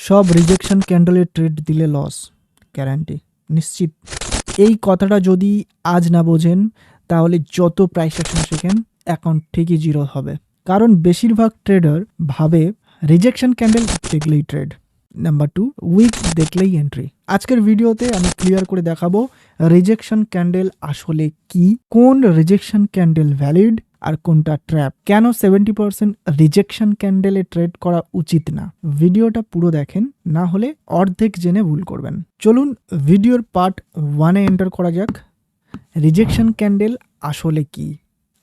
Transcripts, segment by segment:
সব rejection ক্যান্ডেলের trade দিলে loss guarantee নিশ্চিত। এই কথাটা যদি আজ না বোঝেন তাহলে যত প্রাইস অ্যাকশন শেখেন অ্যাকাউন্ট ঠিকই জিরো হবে। কারণ বেশিরভাগ ট্রেডার ভাবে রিজেকশন ক্যান্ডেল দেখলেই ট্রেড, নাম্বার 2 উইক দেখলেই এন্ট্রি। আজকের ভিডিওতে আমি ক্লিয়ার করে দেখাবো রিজেকশন ক্যান্ডেল আসলে কি, কোন রিজেকশন ক্যান্ডেল ভ্যালিড আর কোনটা ট্র্যাপ, কেন 70% রিজেকশন ক্যান্ডেলে ট্রেড করা উচিত না। ভিডিওটা পুরো দেখেন, না হলে অর্ধেক জেনে ভুল করবেন। চলুন ভিডিওর পার্ট 1-এ এন্টার করা যাক। রিজেকশন ক্যান্ডেল আসলে কি,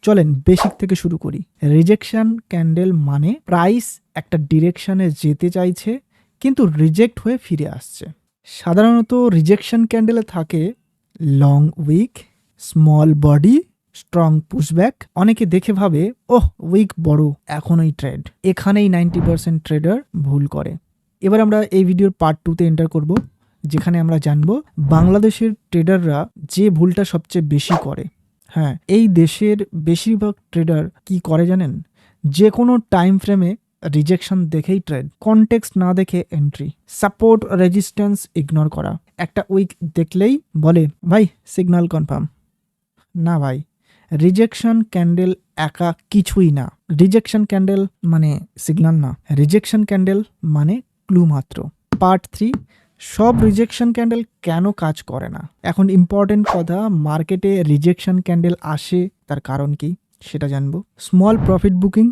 চলেন বেসিক থেকে শুরু করি। রিজেকশন ক্যান্ডেল মানে প্রাইস একটা ডিরেকশনে যেতে চাইছে কিন্তু রিজেক্ট হয়ে ফিরে আসছে। সাধারণত রিজেকশন ক্যান্ডেলে থাকে long wick, small body, strong pushback. অনেকে দেখে ভাবে ওহ উইক বড়, এখনই ট্রেড। এখানেই 90% ট্রেডার ভুল করে। এবার আমরা এই ভিডিওর পার্ট 2-তে এন্টার করব, যেখানে আমরা জানবো বাংলাদেশের ট্রেডাররা যে ভুলটা সবচেয়ে বেশি করে। হ্যাঁ, এই দেশের বেশিরভাগ ট্রেডার কি করে জানেন? যে কোনো টাইম ফ্রেমে রিজেকশন দেখেই ট্রেড, কনটেক্সট না দেখে এন্ট্রি, সাপোর্ট রেজিস্ট্যান্স ইগনোর করা। একটা উইক দেখলেই বলে ভাই সিগন্যাল কনফার্ম। না ভাই, রিজেকশন ক্যান্ডেল একা কিছুই না। রিজেকশন ক্যান্ডেল মানে সিগন্যাল না, রিজেকশন ক্যান্ডেল মানে ক্লু মাত্র। পার্ট 3, সব রিজেকশন ক্যান্ডেল কেন কাজ করে না। এখন ইম্পর্টেন্ট কথা, মার্কেটে রিজেকশন ক্যান্ডেল আসে তার কারণ কি সেটা জানবো। Small profit booking,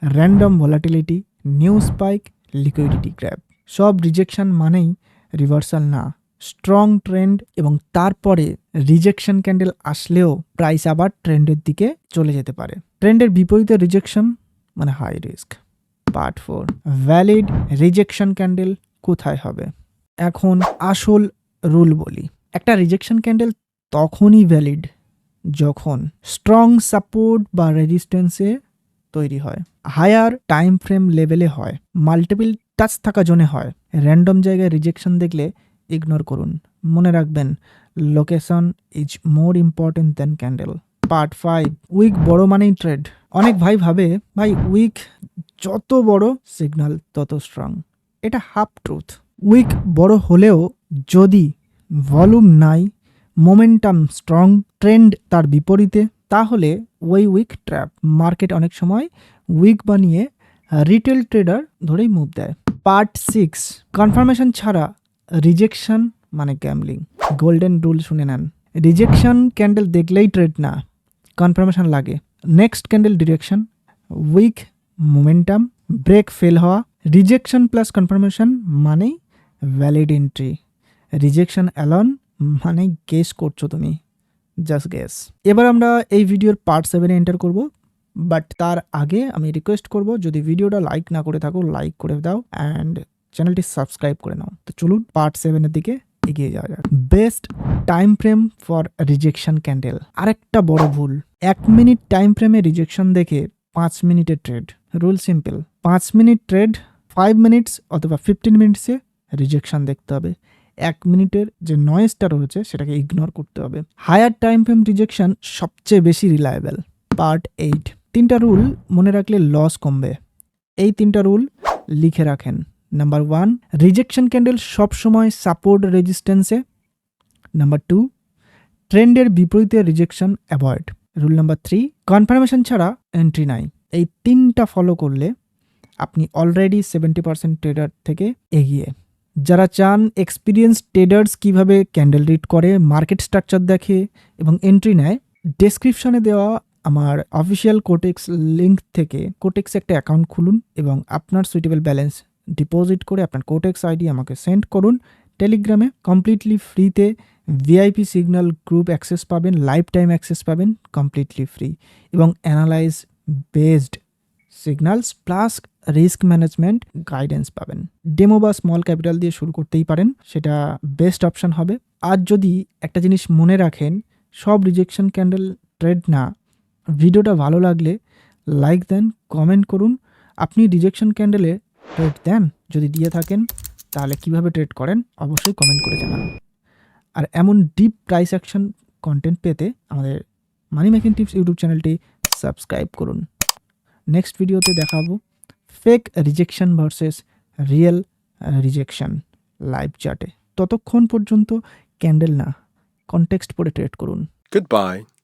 random volatility, new spike, liquidity grab. সব রিজেকশন মানেই রিভার্সাল না, স্ট্রং ট্রেন্ড এবং তারপরে রিজেকশন ক্যান্ডেল আসলেও প্রাইস আবার ট্রেন্ডের দিকে চলে যেতে পারে। ট্রেন্ডের বিপরীতে রিজেকশন মানে high risk. Part 4, valid rejection candle কোথায় হবে। এখন আসল রুল বলি। একটা রিজেকশন ক্যান্ডেল তখনই ভ্যালিড যখন স্ট্রং সাপোর্ট বা রেজিস্ট্যান্সে তৈরি হয়, হায়ার টাইম ফ্রেম লেভেলে হয়, মাল্টিপল টাচ থাকা জোনে হয়। র্যান্ডম জায়গায় রিজেকশন দেখলে ইগনোর করুন। মনে রাখবেন, location is more important than candle. Part 5, wick বড় মানেই ট্রেড। অনেক ভাবে ভাই উইক যত বড় সিগন্যাল তত স্ট্রং। এটা হাফ ট্রুথ। উইক বড় হলেও যদি ভলিউম নাই, মোমেন্টাম স্ট্রং, ট্রেন্ড তার বিপরীতে, তাহলে ওই উইক ট্র্যাপ। মার্কেট অনেক সময় উইক বানিয়ে রিটেল ট্রেডার ধরেই মুভ দেয়। পার্ট 6, কনফার্মেশন ছাড়া রিজেকশন মানে গ্যাম্বলিং। গোল্ডেন রুল শুনে নেন, রিজেকশন ক্যান্ডেল দেখলেই ট্রেড না, কনফার্মেশন লাগে। Next candle direction, wick momentum, break fail হওয়া। রিজেকশন প্লাস কনফার্মেশন মানেই ভ্যালিড এন্ট্রি, রিজেকশন অ্যালন মানে গেস করছো তুমি, জাস্ট গেস। এবার আমরা এই ভিডিওর পার্ট 7-এ এন্টার করব, বাট তার আগে আমি রিকোয়েস্ট করব, যদি ভিডিওটা লাইক না করে থাকো লাইক করে দাও অ্যান্ড চ্যানেলটি সাবস্ক্রাইব করে নাও। তো চলুন পার্ট 7-এর দিকে এগিয়ে যাওয়া যাক। Best time frame for rejection candle. আরেকটা বড় ভুল, 1 মিনিট টাইম ফ্রেমে রিজেকশন দেখে 5 মিনিটের trade. Rule simple, 5 minute trade 5 minutes অথবা 15 মিনিটসে রিজেকশন দেখতে হবে। 1 মিনিটের যে নয়েজটা রয়েছে সেটাকে ইগনোর করতে হবে। হায়ার টাইম ফ্রেম রিজেকশন সবচেয়ে বেশি রিলায়েবল। পার্ট 8, 3টা রুল মনে রাখলে লস কমবে। এই 3টা রুল লিখে রাখেন। নাম্বার 1, রিজেকশন ক্যান্ডেল সবসময় সাপোর্ট রেজিস্ট্যান্সে। নাম্বার 2, ট্রেন্ডের বিপরীতে rejection avoid. Rule number 3, confirmation ছাড়া এন্ট্রি নাই। এই 3টা ফলো করলে আপনি অলরেডি 70% ট্রেডার থেকে এগিয়ে। যারা চান এক্সপিরিয়েন্স ট্রেডার্স কিভাবে ক্যান্ডেল রিড করে, মার্কেট স্ট্রাকচার দেখে এবং এন্ট্রি নেয়, ডেসক্রিপশনে দেওয়া আমার অফিসিয়াল কোটেক্স লিঙ্ক থেকে কোটেক্সে একটা অ্যাকাউন্ট খুলুন এবং আপনার সুইটেবল ব্যালেন্স ডিপোজিট করে আপনার কোটেক্স আইডি আমাকে সেন্ড করুন। টেলিগ্রামে কমপ্লিটলি ফ্রিতে ভিআইপি সিগন্যাল গ্রুপ অ্যাক্সেস পাবেন, লাইফ টাইম অ্যাক্সেস পাবেন কমপ্লিটলি ফ্রি, এবং analyse based signals plus risk management guidance পাবেন। ডেমো বা স্মল ক্যাপিটাল দিয়ে শুরু করতেই পারেন, সেটা বেস্ট অপশন হবে। আর যদি একটা জিনিস মনে রাখেন, সব রিজেকশন ক্যান্ডেল ট্রেড না। ভিডিওটা ভালো লাগলে লাইক দেন, কমেন্ট করুন। আপনি রিজেকশন ক্যান্ডেলে ট্রেড দেন, যদি দিয়ে থাকেন তাহলে কিভাবে ট্রেড করেন অবশ্যই কমেন্ট করে জানান। আর এমন ডিপ প্রাইস অ্যাকশন কন্টেন্ট পেতে আমাদের মানি মেকিং টিপস ইউটিউব চ্যানেলটি সাবস্ক্রাইব করুন। নেক্সট ভিডিওতে দেখাবো fake rejection versus real rejection live চার্টে। ততক্ষণ পর্যন্ত ক্যান্ডেল না, কনটেক্সট পড়ে ট্রেড করুন। Goodbye.